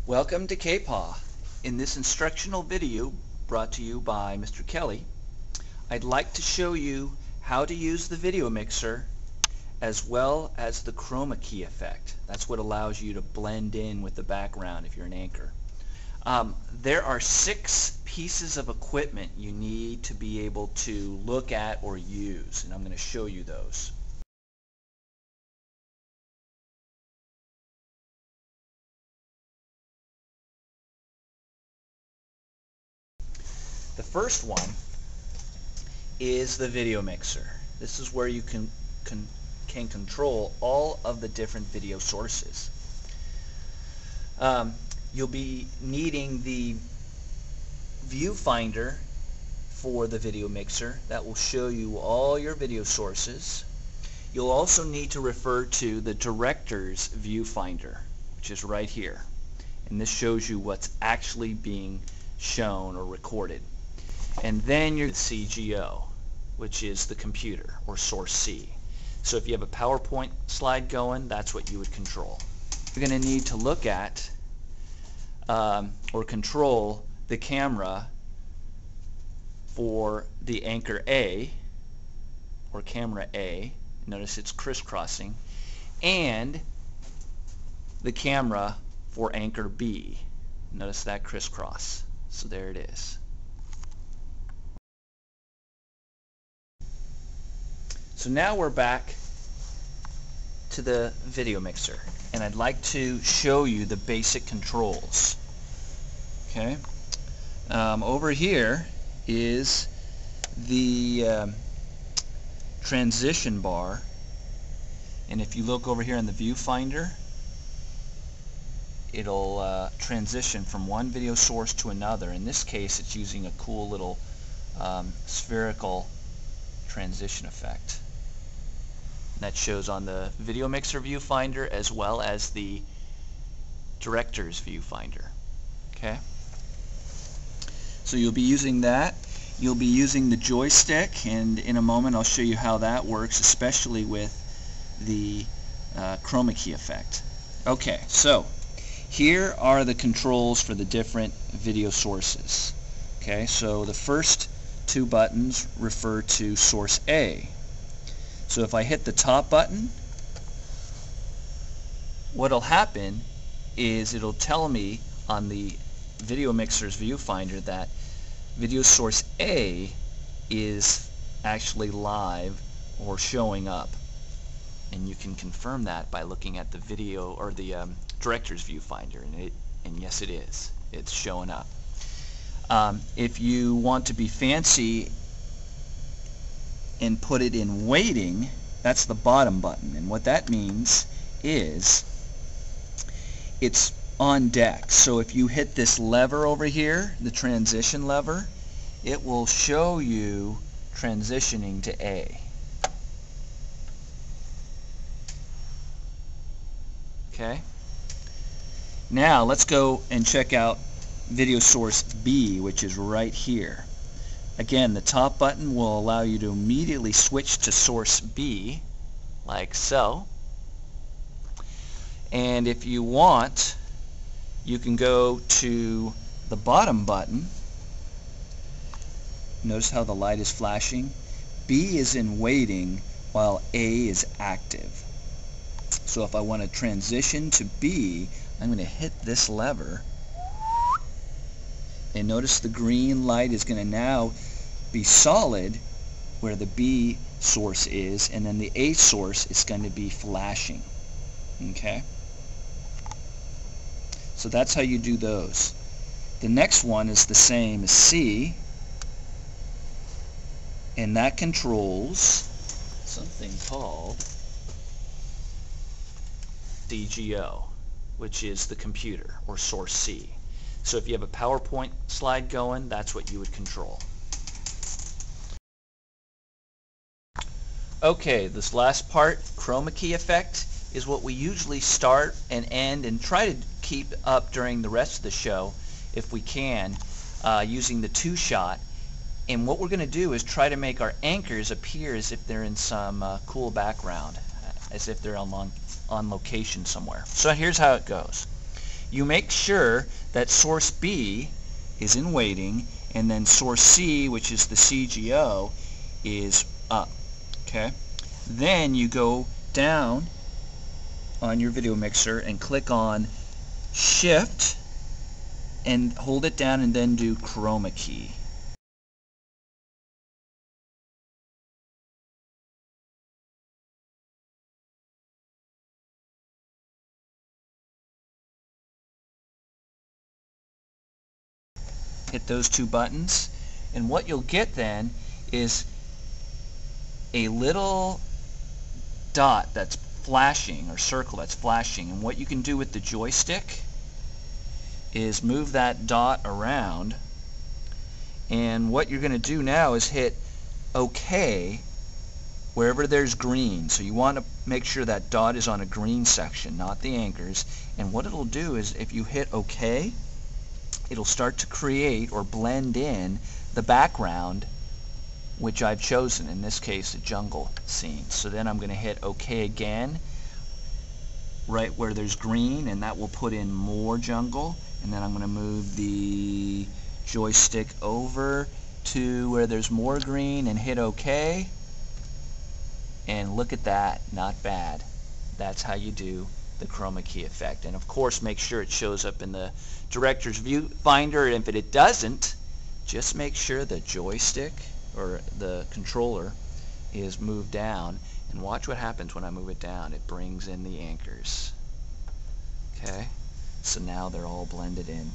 Welcome to KPAW. In this instructional video brought to you by Mr. Kelly, I'd like to show you how to use the Videomixer as well as the Chroma Key Effect. That's what allows you to blend in with the background if you're an anchor. There are 6 pieces of equipment you need to be able to look at or use, and I'm going to show you those. The first one is the Videomixer. This is where you can control all of the different video sources. You'll be needing the viewfinder for the Videomixer. That will show you all your video sources. You'll also need to refer to the director's viewfinder, which is right here. And this shows you what's actually being shown or recorded. And then your CGO, which is the computer, or source C. So if you have a PowerPoint slide going, that's what you would control. You're going to need to look at or control the camera for the anchor A, or camera A. Notice it's crisscrossing. And the camera for anchor B. Notice that crisscross. So there it is. So now we're back to the Videomixer, and I'd like to show you the basic controls. Okay, over here is the transition bar, and if you look over here in the viewfinder, it'll transition from one video source to another. In this case, it's using a cool little spherical transition effect. That shows on the Videomixer viewfinder as well as the director's viewfinder. Okay? So you'll be using that. You'll be using the joystick, and in a moment I'll show you how that works, especially with the Chroma Key Effect. Okay, so here are the controls for the different video sources. Okay, so the first 2 buttons refer to source A. So if I hit the top button, what'll happen is it'll tell me on the Videomixer's viewfinder that video source A is actually live or showing up. And you can confirm that by looking at the video or the director's viewfinder, and yes, it is. It's showing up. If you want to be fancy and put it in waiting, that's the bottom button, and what that means is it's on deck. So if you hit this lever over here, the transition lever, it will show you transitioning to A. Okay, now let's go and check out video source B, which is right here. Again, the top button will allow you to immediately switch to source B, like so. And if you want, you can go to the bottom button. Notice how the light is flashing. B is in waiting while A is active. So if I want to transition to B, I'm going to hit this lever. And notice the green light is going to now be solid where the B source is, and then the A source is going to be flashing. Okay? So that's how you do those. The next one is the same as C, and that controls something called CGO, which is the computer, or source C. So if you have a PowerPoint slide going, that's what you would control. Okay, this last part, Chroma Key Effect, is what we usually start and end and try to keep up during the rest of the show if we can, using the 2-shot. And what we're going to do is try to make our anchors appear as if they're in some cool background, as if they're on location somewhere. So here's how it goes. You make sure that source B is in waiting, and then source C, which is the CGO, is up. Okay? Then you go down on your Videomixer and click on Shift and hold it down and then do Chroma Key. Hit those two buttons, and what you'll get then is a little dot that's flashing, or circle that's flashing, and what you can do with the joystick is move that dot around, and what you're going to do now is hit OK wherever there's green. So you want to make sure that dot is on a green section, not the anchors, and what it'll do is if you hit OK, it'll start to create or blend in the background which I've chosen, in this case a jungle scene. So then I'm going to hit OK again right where there's green, and that will put in more jungle, and then I'm going to move the joystick over to where there's more green and hit OK, and look at that, not bad. That's how you do the Chroma Key effect. And of course make sure it shows up in the director's viewfinder, and if it doesn't, just make sure the joystick or the controller is moved down, and watch what happens when I move it down. It brings in the anchors. Okay, so now they're all blended in.